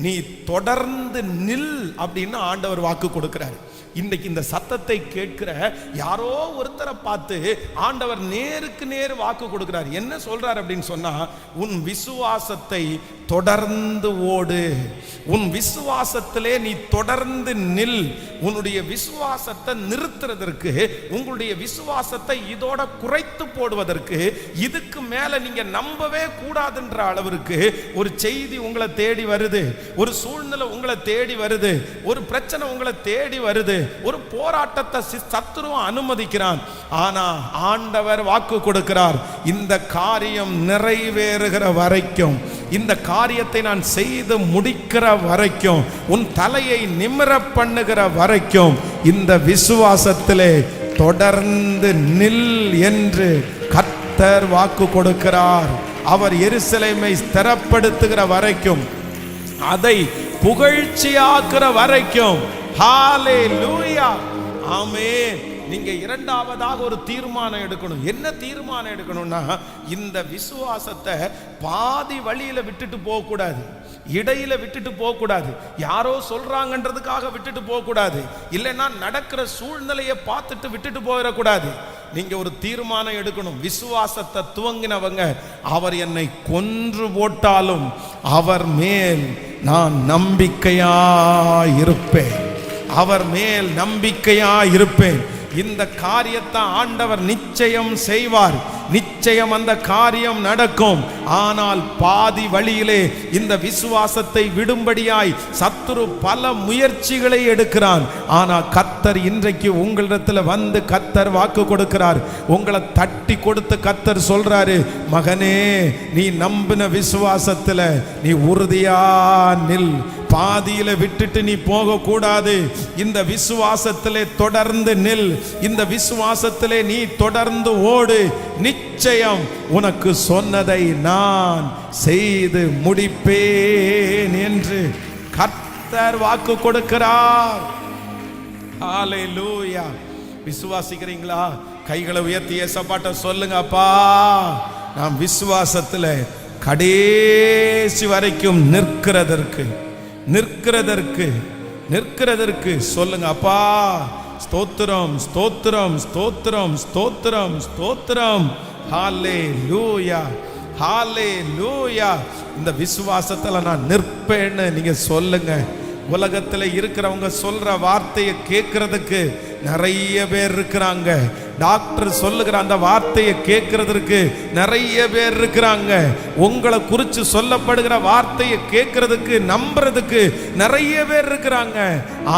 S1: நீ தொடர்ந்து நில் அப்படின்னு ஆண்டவர் வாக்கு கொடுக்கிறார். இன்றைக்கு இந்த சத்தத்தை கேட்கிற யாரோ ஒருத்தரை பார்த்து ஆண்டவர் நேருக்கு நேர் வாக்கு கொடுக்கிறார். என்ன சொல்றார் அப்படின்னு சொன்னா, உன் விசுவாசத்தை தொடர்ந்து ஓடு, உன் விசுவாசத்திலே நீ தொடர்ந்து நில். உன்னுடைய விசுவாசத்தை நிறுத்துறதற்கு, உங்களுடைய விசுவாசத்தை இதோட குறைத்து போடுவதற்கு, இதுக்கு மேல நீங்க நம்பவே கூடாதுன்ற அளவிற்கு ஒரு செய்தி உங்களை தேடி வருது, ஒரு சூழ்நிலை உங்களை தேடி வருது, ஒரு பிரச்சனை உங்களை தேடி வருது, ஒரு போராட்டத்தை சத்துருவும் அனுமதிக்கிறான். ஆனா ஆண்டவர் வாக்கு கொடுக்கிறார், இந்த காரியம் நிறைவேறுகிற வரைக்கும், இந்த காரியத்தை நான் செய்து முடிக்கிற வரைக்கும், உன் தலையை நிமிர பண்ணுகிற வரைக்கும் இந்த விசுவாசத்திலே தொடர்ந்து நில் என்று கர்த்தர் வாக்கு கொடுக்கிறார். அவர் எருசலேமை ஸ்திரப்படுத்துகிற வரைக்கும், அதை புகழ்ச்சியாக்குற வரைக்கும். ஹalleluya, ஆமென். நீங்க இரண்டாவதாக ஒரு தீர்மானம் எடுக்கணும். என்ன தீர்மானம் எடுக்கணும்னா, இந்த விசுவாசத்தை பாதி வழியில விட்டுட்டு போக கூடாது, இடையில விட்டுட்டு போக கூடாது, யாரோ சொல்றாங்கன்றதுக்காக விட்டுட்டு போக கூடாது, இல்லைன்னா நடக்கிற சூழ்நிலையை பார்த்துட்டு விட்டுட்டு போயிடக்கூடாது. நீங்க ஒரு தீர்மானம் எடுக்கணும். விசுவாசத்தை துவங்கினவங்க, அவர் என்னை கொன்று போட்டாலும் அவர் மேல் நான் நம்பிக்கையாயிருப்பேன், அவர் மேல் நம்பிக்கையாயிருப்பேன். இந்த காரியத்தை ஆண்டவர் நிச்சயம் செய்வார், நிச்சயம் அந்த காரியம் நடக்கும். ஆனால் பாதி வழியிலே இந்த விசுவாசத்தை விடும்படியாய் சத்துரு பல முயற்சிகளை எடுக்கிறான். ஆனால் கர்த்தர் இன்றைக்கு உங்களிடத்தில் வந்து கர்த்தர் வாக்கு கொடுக்கிறார். உங்களை தட்டி கொடுத்து கர்த்தர் சொல்றாரு, மகனே, நீ நம்பின விசுவாசத்தில் நீ உறுதியா நில், பாதியில விட்டுட்டு நீ போக கூடாது. இந்த விசுவாசத்திலே தொடர்ந்து நில், இந்த விசுவாசத்திலே நீ தொடர்ந்து ஓடு. நிச்சயம் உனக்கு சொன்னதை நான் செய்து முடிப்பேன் என்று கர்த்தர் வாக்கு கொடுக்கிறார். ஹல்லேலூயா. விசுவாசிக்கிறீங்களா? கைகளை உயர்த்தி ஏசப்பாட்ட சொல்லுங்க, அப்பா நான் விசுவாசத்துல கடைசி வரைக்கும் நிற்கிறதற்கு சொல்லுங்க. அப்பா ஸ்தோத்திரம், ஸ்தோத்திரம், ஸ்தோத்திரம், ஸ்தோத்திரம், ஸ்தோத்திரம். ஹல்லேலூயா, ஹல்லேலூயா. இந்த விசுவாசத்துல நான் நிற்பேன்னு நீங்க சொல்லுங்க. உலகத்துல இருக்கிறவங்க சொல்ற வார்த்தையை கேட்கறதுக்கு நிறைய பேர் இருக்கிறாங்க. டாக்டர் சொல்லுகிற அந்த வார்த்தையை கேட்கறதுக்கு நிறைய பேர் இருக்கிறாங்க. உங்களை குறித்து சொல்லப்படுகிற வார்த்தையை கேட்கறதுக்கு நம்புறதுக்கு நிறைய பேர் இருக்கிறாங்க.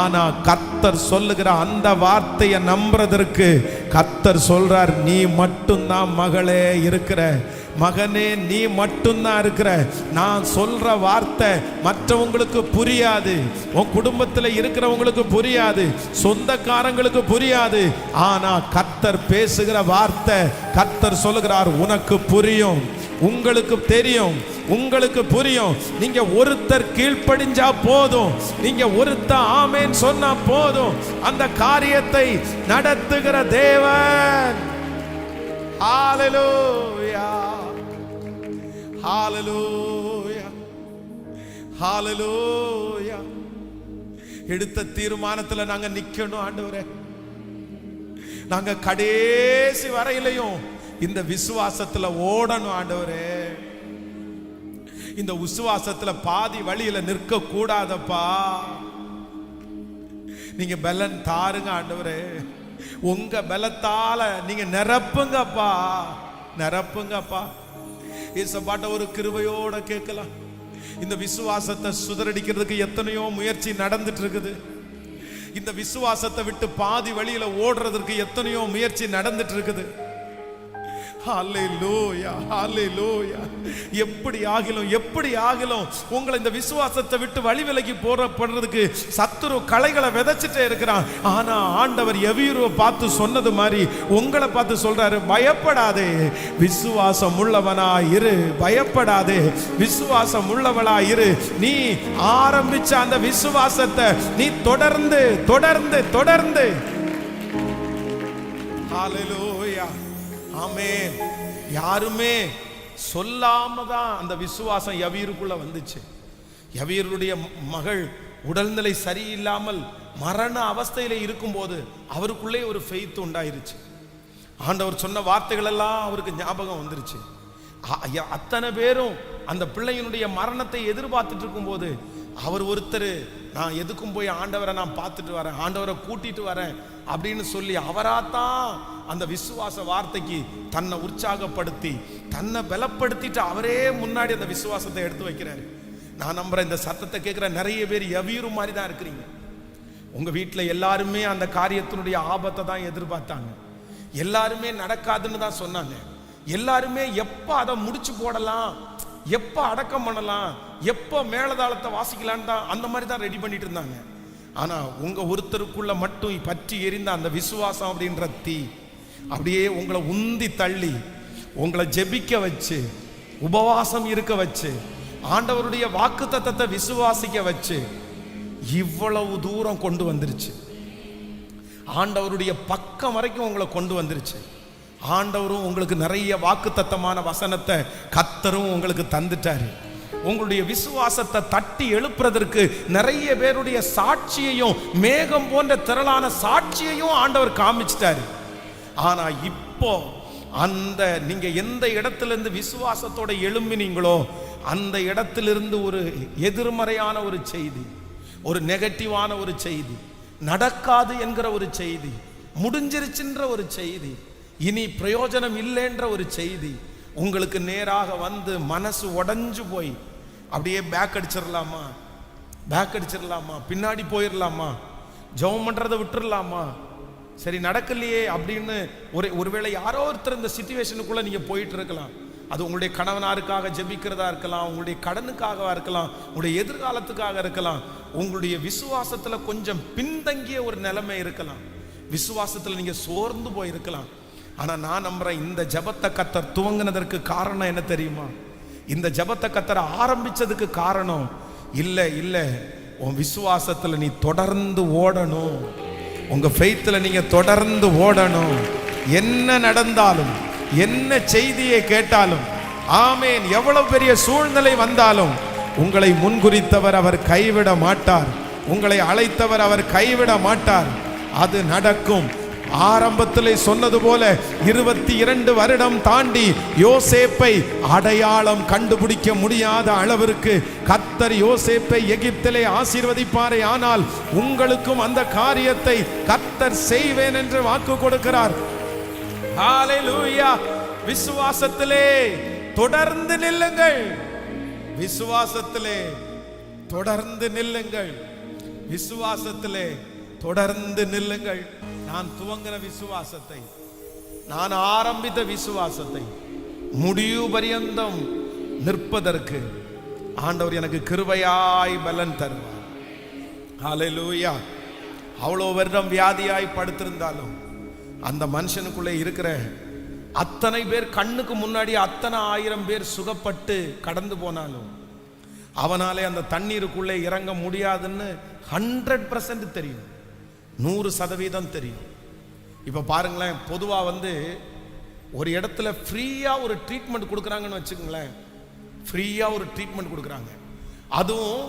S1: ஆனா கர்த்தர் சொல்லுகிற அந்த வார்த்தையை நம்புறதற்கு கர்த்தர் சொல்றார், நீ மட்டும்தான் மகளே இருக்கிற, மகனே நீ மட்டும்தான் இருக்கிற. நான் சொல்ற வார்த்தை மற்றவங்களுக்கு புரியாது, உன் குடும்பத்தில் இருக்கிறவங்களுக்கு புரியாது, சொந்தக்காரங்களுக்கு புரியாது. ஆனா கர்த்தர் பேசுகிற வார்த்தை, கர்த்தர் சொல்லுகிறார், உனக்கு புரியும், உங்களுக்கு தெரியும், உங்களுக்கு புரியும். நீங்க ஒருத்தர் கீழ்ப்படிஞ்சா போதும், நீங்க ஒருத்தர் ஆமென் சொன்னா போதும், அந்த காரியத்தை நடத்துகிற தேவன். ஹல்லேலூயா, ஹல்லேலூயா, ஹல்லேலூயா. எடுத்த தீர்மானத்துல நாங்க நிக்கணும் ஆண்டவரே. நாங்க கடைசி வரையிலையும் இந்த விசுவாசத்துல ஓடணும் ஆண்டவரே. இந்த விசுவாசத்துல பாதி வழியில நிற்க கூடாதப்பா. நீங்க பலன் தாருங்க ஆண்டவரே. உங்க பலத்தால நீங்க நிரப்புங்கப்பா, நிரப்புங்கப்பா. ஏசப்பாட்ட ஒரு கிருபையோட கேட்கலாம். இந்த விசுவாசத்தை சுதறடிக்கிறதுக்கு எத்தனையோ முயற்சி நடந்துட்டு இருக்குது. இந்த விசுவாசத்தை விட்டு பாதி வழியில ஓடுறதுக்கு எத்தனையோ முயற்சி நடந்துட்டு இருக்குது. ஹல்லேலூயா, ஹல்லேலூயா. எப்படி ஆகிலும் உங்களை இந்த விசுவாசத்தை விட்டு வழி விலகி போறதுக்கு சத்துரு களைகளை விதைச்சிட்டே இருக்கிறான். ஆனா ஆண்டவர் எவீருவை பார்த்து சொன்னது மாதிரி உங்களை பார்த்து சொல்றாரு, பயப்படாதே, விசுவாசம் உள்ளவனா இரு, பயப்படாதே, விசுவாசம் உள்ளவளா இரு. நீ ஆரம்பிச்ச அந்த விசுவாசத்தை நீ தொடர்ந்து தொடர்ந்து தொடர்ந்து. ஹல்லேலூயா, ஆமென். யாருமே சொல்லாம தான் அந்த விசுவாசம் யவீருக்குள்ள வந்துச்சு. யவீருடைய மகள் உடல்நிலை சரியில்லாமல் மரண அவஸ்தையில இருக்கும்போது அவருக்குள்ளே ஒரு ஃபெய்த் உண்டாயிருச்சு. ஆண்டவர் சொன்ன வார்த்தைகள் எல்லாம் அவருக்கு ஞாபகம் வந்துருச்சு. அத்தனை பேரும் அந்த பிள்ளையினுடைய மரணத்தை எதிர்பார்த்துட்டு இருக்கும்போது அவர் ஒருத்தர், நான் எதுக்கும் போய் ஆண்டவரை நான் பார்த்துட்டு வரேன், ஆண்டவரை கூட்டிட்டு வரேன் அப்படின்னு சொல்லி அவராத்தான் அந்த விசுவாச வார்த்தைக்கு தன்னை உற்சாகப்படுத்தி தன்னை பலப்படுத்திட்டு அவரே முன்னாடி அந்த விசுவாசத்தை எடுத்து வைக்கிறாரு. நான் நம்புறேன், இந்த சத்தத்தை கேட்கிற நிறைய பேர் யவீரு மாதிரி தான் இருக்கிறீங்க. உங்க வீட்டில் எல்லாருமே அந்த காரியத்தினுடைய ஆபத்தை தான் எதிர்பார்த்தாங்க, எல்லாருமே நடக்காதுன்னு தான் சொன்னாங்க, எல்லாருமே எப்ப அதை முடிச்சு போடலாம், எப்ப அடக்கம் பண்ணலாம், எப்ப மேலதாளத்தை வாசிக்கலான்னு தான் அந்த மாதிரி தான் ரெடி பண்ணிட்டு இருந்தாங்க. ஆனா உங்க ஒருத்தருக்குள்ள மட்டும் பற்றி எரிந்த அந்த விசுவாசம் அப்படின்ற தீ அப்படியே உங்களை உந்தி தள்ளி உங்களை ஜெபிக்க வச்சு உபவாசம் இருக்க வச்சு ஆண்டவருடைய வாக்குத்தத்தத்தை விசுவாசிக்க வச்சு இவ்வளவு தூரம் கொண்டு வந்துருச்சு. ஆண்டவருடைய பக்கம் வரைக்கும் உங்களை கொண்டு வந்துருச்சு. ஆண்டவரும் உங்களுக்கு நிறைய வாக்குத்தத்தமான வசனத்தை கர்த்தரும் உங்களுக்கு தந்துட்டாரு. உங்களுடைய விசுவாசத்தை தட்டி எழுப்புறதற்கு நிறைய பேருடைய சாட்சியையும் மேகம் போன்ற திரளான சாட்சியையும் ஆண்டவர் காமிச்சிட்டாரு. ஆனா இப்போ அந்த நீங்க எந்த இடத்திலிருந்து விசுவாசத்தோட எழும்பினீங்களோ அந்த இடத்திலிருந்து ஒரு எதிர்மறையான ஒரு செய்தி, ஒரு நெகட்டிவான ஒரு செய்தி, நடக்காது என்கிற ஒரு செய்தி, முடிஞ்சிருச்சுன்ற ஒரு செய்தி, இனி பிரயோஜனம் இல்லைன்ற ஒரு செய்தி உங்களுக்கு நேராக வந்து மனசு உடைஞ்சு போய் அப்படியே பேக் அடிச்சிடலாமா, பின்னாடி போயிடலாமா, ஜெபம் பண்றதை விட்டுறலாமா, சரி நடக்கலையே அப்படின்னு ஒருவேளை யாரோ ஒருத்தர் இந்த சிச்சுவேஷனுக்குள்ள நீங்க போயிட்டு இருக்கலாம். அது உங்களுடைய கணவனாருக்காக ஜெபிக்கிறதா இருக்கலாம், உங்களுடைய கடனுக்காக இருக்கலாம், உங்களுடைய எதிர்காலத்துக்காக இருக்கலாம், உங்களுடைய விசுவாசத்துல கொஞ்சம் பின்தங்கிய ஒரு நிலைமை இருக்கலாம், விசுவாசத்துல நீங்க சோர்ந்து போயிருக்கலாம். ஆனா நான் நம்புறேன், இந்த ஜெபத்தை கர்த்தர் துவங்கினதற்கு காரணம் என்ன தெரியுமா? இந்த ஜெபத்தை கர்த்தர் ஆரம்பிச்சதுக்கு காரணம் இல்ல உன் விசுவாசத்துல நீ தொடர்ந்து ஓடணும், உங்க ஃபெய்த்ல நீங்க தொடர்ந்து ஓடணும். என்ன நடந்தாலும், என்ன செய்தியை கேட்டாலும், ஆமேன், எவ்வளவு பெரிய சூழ்நிலை வந்தாலும் உங்களை முன்குறித்தவர் அவர் கைவிட மாட்டார், உங்களை அழைத்தவர் அவர் கைவிட மாட்டார். அது நடக்கும். ஆரம்பத்திலே சொன்னது போல 22 வருடம் தாண்டி யோசேப்பை அடையாளம் கண்டுபிடிக்க முடியாத அளவிற்கு கர்த்தர் யோசேப்பை எகிப்திலே ஆசீர்வதிப்பாரே, ஆனால் உங்களுக்கும் அந்த காரியத்தை கர்த்தர் செய்வேன் என்று வாக்கு கொடுக்கிறார். ஹalleluya. விசுவாசத்திலே தொடர்ந்து நில்லுங்கள், விசுவாசத்திலே தொடர்ந்து நில்லுங்கள், விசுவாசத்திலே தொடர்ந்து நில்லுங்கள். நான் துவங்கின விசுவாசத்தை, நான் ஆரம்பித்த விசுவாசத்தை முடிவு பரியந்தம் நிற்பதற்கு ஆண்டவர் எனக்கு கிருபையாய் பலன் தருவார். ஹalleluya. அவ்வளோ வருடம் வியாதியாய் படுத்திருந்தாலும் அந்த மனுஷனுக்குள்ளே இருக்கிற அத்தனை பேர் கண்ணுக்கு முன்னாடி அத்தனை 1000 பேர் சுகப்பட்டு கடந்து போனாலும் அவனாலே அந்த தண்ணீருக்குள்ளே இறங்க முடியாதுன்னு 100% தெரியும், 100% தெரியும். இப்போ பாருங்களேன், பொதுவாக ஒரு இடத்துல ஃப்ரீயாக ஒரு ட்ரீட்மெண்ட் கொடுக்குறாங்கன்னு வச்சுக்கோங்களேன், ஃப்ரீயாக ஒரு ட்ரீட்மெண்ட் கொடுக்குறாங்க. அதுவும்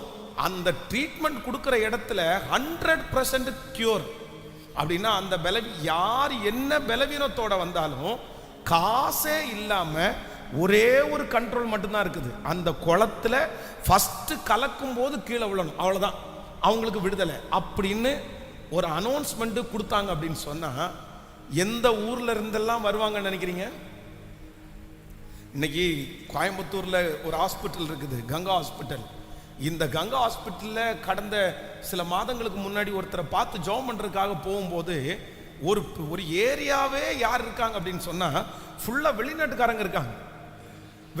S1: அந்த ட்ரீட்மெண்ட் கொடுக்குற இடத்துல 100% கியூர் அப்படின்னா அந்த யார் என்ன பலவீனத்தோட வந்தாலும் காசே இல்லாமல் ஒரே ஒரு கண்ட்ரோல் மட்டும்தான் இருக்குது. அந்த குளத்துல ஃபர்ஸ்ட் கலக்கும் போது கீழே விழணும், அவ்வளோதான், அவங்களுக்கு விடுதலை அப்படின்னு ஒரு அனௌன்ஸ்மெண்ட் கொடுத்தாங்க. அப்படின்னு சொன்னா எந்த ஊர்ல இருந்தெல்லாம் வருவாங்கன்னு நினைக்கிறீங்க? இன்னைக்கு கோயம்புத்தூர்ல ஒரு ஹாஸ்பிட்டல் இருக்குது, கங்கா ஹாஸ்பிட்டல். இந்த கங்கா ஹாஸ்பிட்டல்ல கடந்த சில மாதங்களுக்கு முன்னாடி ஒருத்தரை பார்த்து ஜெபம் பண்றதுக்காக போகும்போது ஒரு ஏரியாவே யார் இருக்காங்க அப்படின்னு சொன்னா ஃபுல்லா வெளிநாட்டுக்காரங்க இருக்காங்க.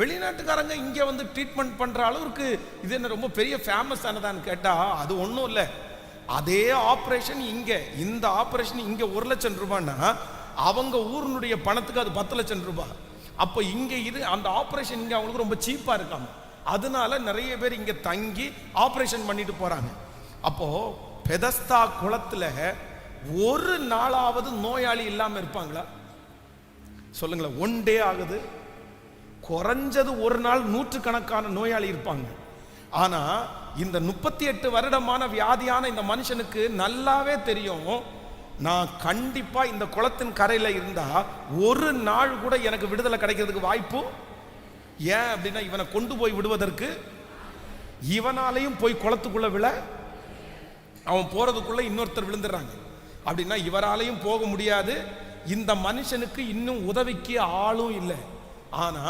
S1: வெளிநாட்டுக்காரங்க இங்க ட்ரீட்மெண்ட் பண்ற அளவுக்கு இது என்ன ரொம்ப பெரிய ஃபேமஸ் ஆனதான்னு கேட்டா அது ஒன்றும் இல்லை. அதே ஆப்ரேஷன் இங்க, இந்த ஆப்ரேஷன் இங்க 1 லட்சம் ரூபாய்னா அவங்க ஊருடைய பணத்துக்கு அது 10 லட்சம் ரூபாய். அப்போ இங்க அந்த ஆப்ரேஷன் இங்க அவங்களுக்கு ரொம்ப சீப்பா இருக்காம, அதனால நிறைய பேர் இங்க தங்கி ஆப்ரேஷன் பண்ணிட்டு போறாங்க. அப்போ பெதஸ்தா குளத்துல ஒரு நாளாவது நோயாளி இல்லாம இருப்பாங்களா? சொல்லுங்களேன். 1 டே ஆகுது, குறைஞ்சது ஒரு நாள் 100கணக்கான நோயாளி இருப்பாங்க. ஆனா இந்த 38 வருடமான வியாதியான இந்த மனுஷனுக்கு நல்லாவே தெரியும், நான் கண்டிப்பா இந்த குளத்தின் கரையில இருந்தா ஒரு நாள் கூட எனக்கு விடுதலை கிடைக்கிறதுக்கு வாய்ப்பு. ஏன் அப்படின்னா இவனை கொண்டு போய் விடுவதற்கு இவனாலையும் போய் குளத்துக்குள்ள விழ, அவன் போறதுக்குள்ள இன்னொருத்தர் விழுந்துடுறாங்க. அப்படின்னா இவராலையும் போக முடியாது, இந்த மனுஷனுக்கு இன்னும் உதவிக்கு ஆளும் இல்லை. ஆனா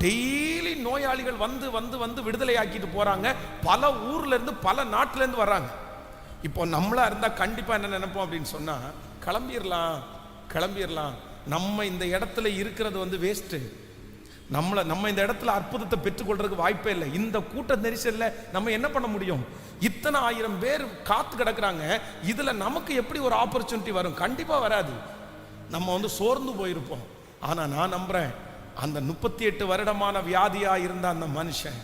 S1: டெய்லி நோயாளிகள் வந்து வந்து வந்து விடுதலை ஆக்கிட்டு போறாங்க. பல ஊர்ல இருந்து பல நாட்டுல இருந்து வர்றாங்க. இப்போ நம்மளா இருந்தா கண்டிப்பா என்ன நினைப்போம் அப்படின்னு சொன்னா, கிளம்பிடலாம், நம்ம இந்த இடத்துல இருக்கிறது வேஸ்ட், நம்ம இந்த இடத்துல அற்புதத்தை பெற்றுக்கொள்றதுக்கு வாய்ப்பே இல்லை. இந்த கூட்ட நெரிசல்ல நம்ம என்ன பண்ண முடியும்? இத்தனை 1000 பேர் காத்து கிடக்குறாங்க, இதுல நமக்கு எப்படி ஒரு ஆப்பர்ச்சுனிட்டி வரும்? கண்டிப்பா வராது. நம்ம சோர்ந்து போயிருப்போம். ஆனா நான் நம்புறேன், அந்த 38 வருடமான வியாதியா இருந்த அந்த மனுஷன்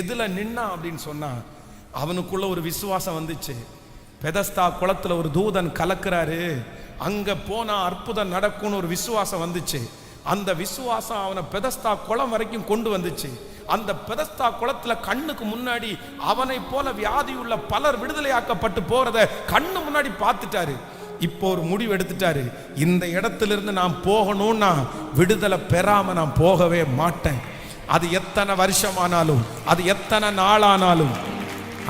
S1: எதுல நின்னா அப்படின்னு சொன்னா, அவனுக்குள்ள ஒரு விசுவாசம் வந்துச்சு. பெதஸ்தா குளத்துல ஒரு தூதன் கலக்குறாரு, அங்க போனா அற்புதம் நடக்கும்னு ஒரு விசுவாசம் வந்துச்சு. அந்த விசுவாசம் அவனை பெதஸ்தா குளம் வரைக்கும் கொண்டு வந்துச்சு. அந்த பெதஸ்தா குளத்துல கண்ணுக்கு முன்னாடி அவனை போல வியாதியுள்ள பலர் விடுதலையாக்கப்பட்டு போறத கண்ணு முன்னாடி பார்த்துட்டாரு. இப்போ ஒரு முடிவு எடுத்துட்டாரு, இந்த இடத்திலிருந்து நான் போகணும்னா விடுதலை பெறாம நான் போகவே மாட்டேன். அது எத்தனை வருஷமானாலும், அது எத்தனை நாளானாலும்,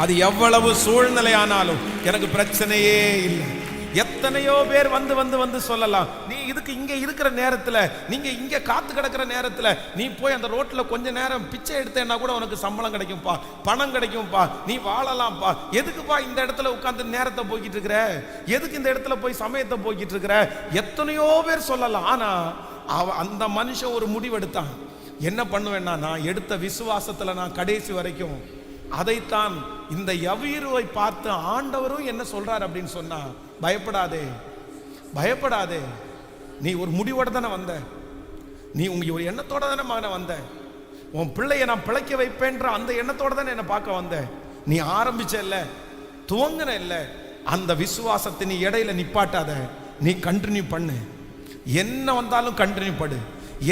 S1: அது எவ்வளவு சூழ்நிலை ஆனாலும் எனக்கு பிரச்சனையே இல்லை. எத்தனையோ பேர் வந்து வந்து வந்து சொல்லலாம், நீ இதுக்கு இங்க இருக்கிற நேரத்துல, நீங்க இங்க காத்து கிடக்கிற நேரத்துல நீ போய் அந்த ரோட்ல கொஞ்ச நேரம் பிச்சை எடுத்தேன்னா கூட உனக்கு சம்பளம் கிடைக்கும்பா, பணம் கிடைக்கும்பா, நீ வாழலாம்ப்பா. எதுக்குப்பா இந்த இடத்துல உட்கார்ந்து நேரத்தை போய்கிட்டு இருக்கிற, எதுக்கு இந்த இடத்துல போய் சமயத்தை போய்கிட்டு இருக்கிற, எத்தனையோ பேர் சொல்லலாம். ஆனா அந்த மனுஷன் ஒரு முடிவெடுத்தான். என்ன பண்ணுவேன்னா, நான் எடுத்த விசுவாசத்துல நான் கடைசி வரைக்கும் அதைத்தான் இந்த யவீருவை பார்த்து ஆண்டவரும் என்ன சொல்றார் அப்படின்னு சொன்னா, பயப்படாதே, பயப்படாதே, நீ ஒரு முடிவோட தானே வந்த, நீ உங்க ஒரு எண்ணத்தோட தானே மகனை வந்த, உன் பிள்ளைய நான் பிழைக்க வைப்பேன்ற அந்த எண்ணத்தோட தானே என்ன பார்க்க வந்த, நீ ஆரம்பிச்ச இல்ல, துவங்கின இல்ல, அந்த விசுவாசத்தை நீ இடையில நிப்பாட்டாத, நீ கண்டினியூ பண்ணு. என்ன வந்தாலும் கண்டினியூ படு,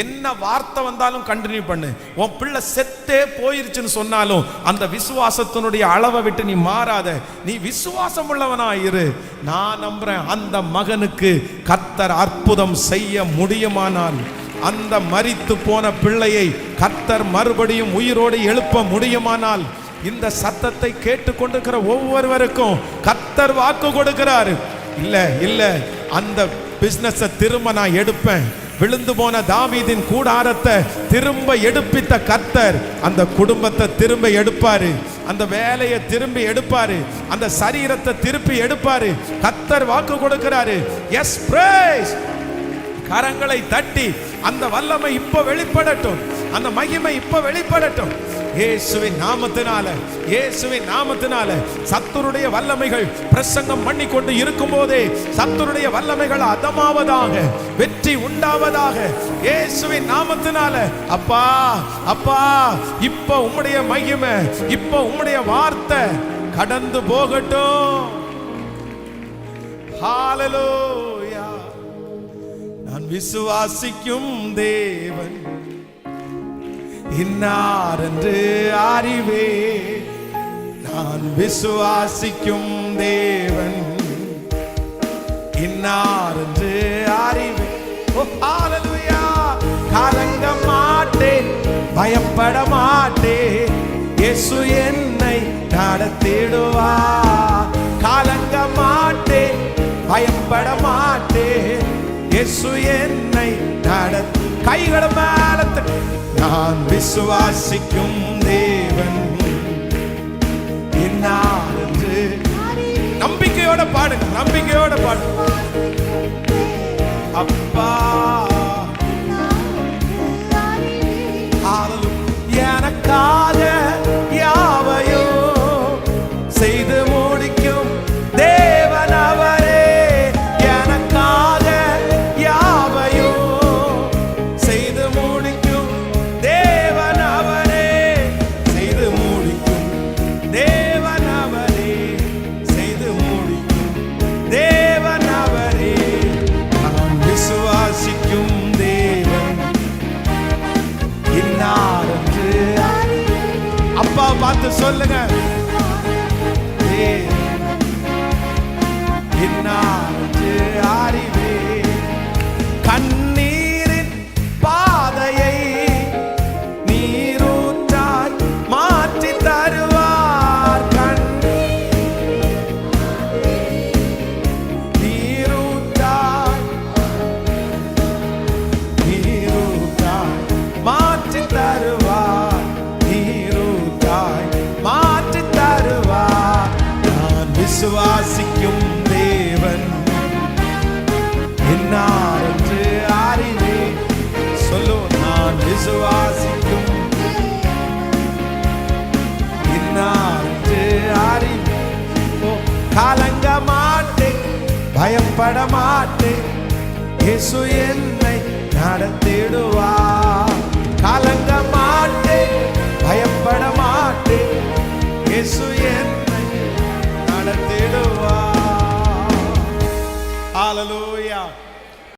S1: என்ன வார்த்தை வந்தாலும் கண்டினியூ பண்ணு. உன் பிள்ளை செத்தே போயிருச்சுன்னு சொன்னாலும் அந்த விசுவாசத்தினுடைய அளவை விட்டு நீ மாறாத, நீ விசுவாசம் உள்ளவனா இரு. நான் நம்புறேன், அந்த மகனுக்கு கர்த்தர் அற்புதம் செய்ய முடியுமானால், அந்த மரித்து போன பிள்ளையை கர்த்தர் மறுபடியும் உயிரோடு எழுப்ப முடியுமானால், இந்த சத்தத்தை கேட்டுக்கொண்டிருக்கிற ஒவ்வொருவருக்கும் கர்த்தர் வாக்கு கொடுக்கிறாரு. இல்ல இல்ல, அந்த பிசினஸை திரும்ப நான் எடுப்பேன். விழுந்து போன தாவீதின் கூடாரத்தை திரும்ப எடுப்பித்த கர்த்தர் அந்த குடும்பத்தை திரும்ப எடுப்பாரு, அந்த வேலையை திரும்பி எடுப்பாரு, அந்த சரீரத்தை திருப்பி எடுப்பாரு. கர்த்தர் வாக்கு கொடுக்கிறாரு. Yes, praise. கரங்களை தட்டி அந்த வல்லமை இப்ப வெளிப்படட்டும், அந்த மகிமை இப்ப வெளிப்படட்டும். இயேசுவின் நாமத்தினால, இயேசுவின் நாமத்தினால சத்துருடைய வல்லமைகள் பிரசங்கம் பண்ணி கொண்டு இருக்கும் போதே சத்துருடைய வல்லமைகள் அதமாவதாக, வெற்றி உண்டாவதாக இயேசுவின் நாமத்தினால. அப்பா அப்பா, இப்ப உம்முடைய மகிமை, இப்ப உம்முடைய வார்த்தை கடந்து போகட்டும். ஹalleluya. நான் விசுவாசிக்கும் தேவன் இன்னார் என்று அறிவே, நான் விசுவாசிக்கும் தேவன் இன்னார் என்று அறிவே. ஓ ஹalleluya. கலங்க மாட்டேன், பயப்பட மாட்டேன், இயேசு என்னை நடத்திடுவார். கலங்க மாட்டேன், பயப்பட மாட்டேன், இயேசு என்னை நடத்தி. கைகளை மேல தட்டி, நான் விசுவாசிக்கும் தேவன் இன்னார் என்று நம்பிக்கையோட பாடுங்க, நம்பிக்கையோட பாடுங்க. அப்பா எனக்காக யாவையும் செய்து முடிக்கும் தேவன் அவரே, எனக்காக யாவையும் செய்து முடிக்கும் தேவன் அவரே, செய்து முடிக்கும் தேவன் அவரே, செய்து முடிக்கும் தேவன் அவரே. நான் விசுவாசிக்கும் தேவன் இன்னார் என்று. அப்பா பார்த்து சொல்லுங்க, இன்னார் என்று அறிவே. கண்ணீரின் பாதையை நீரூற்றாய் மாற்றி தருவார். நீரூற்றாய் நீரூற்றாய் மாற்றி தருவார், நீரூற்றாய் மாற்றி தருவார். நான் விசுவாசிக்கும் தேவன் இன்னார் என்று அறிவே. சொல்லு, நான் விசுவாசிக்கும் இன்னார் என்று அறிவே. கலங்க மாட்டேன், பயப்பட மாட்டேன், இயேசு என்னை நடத்திடுவார்.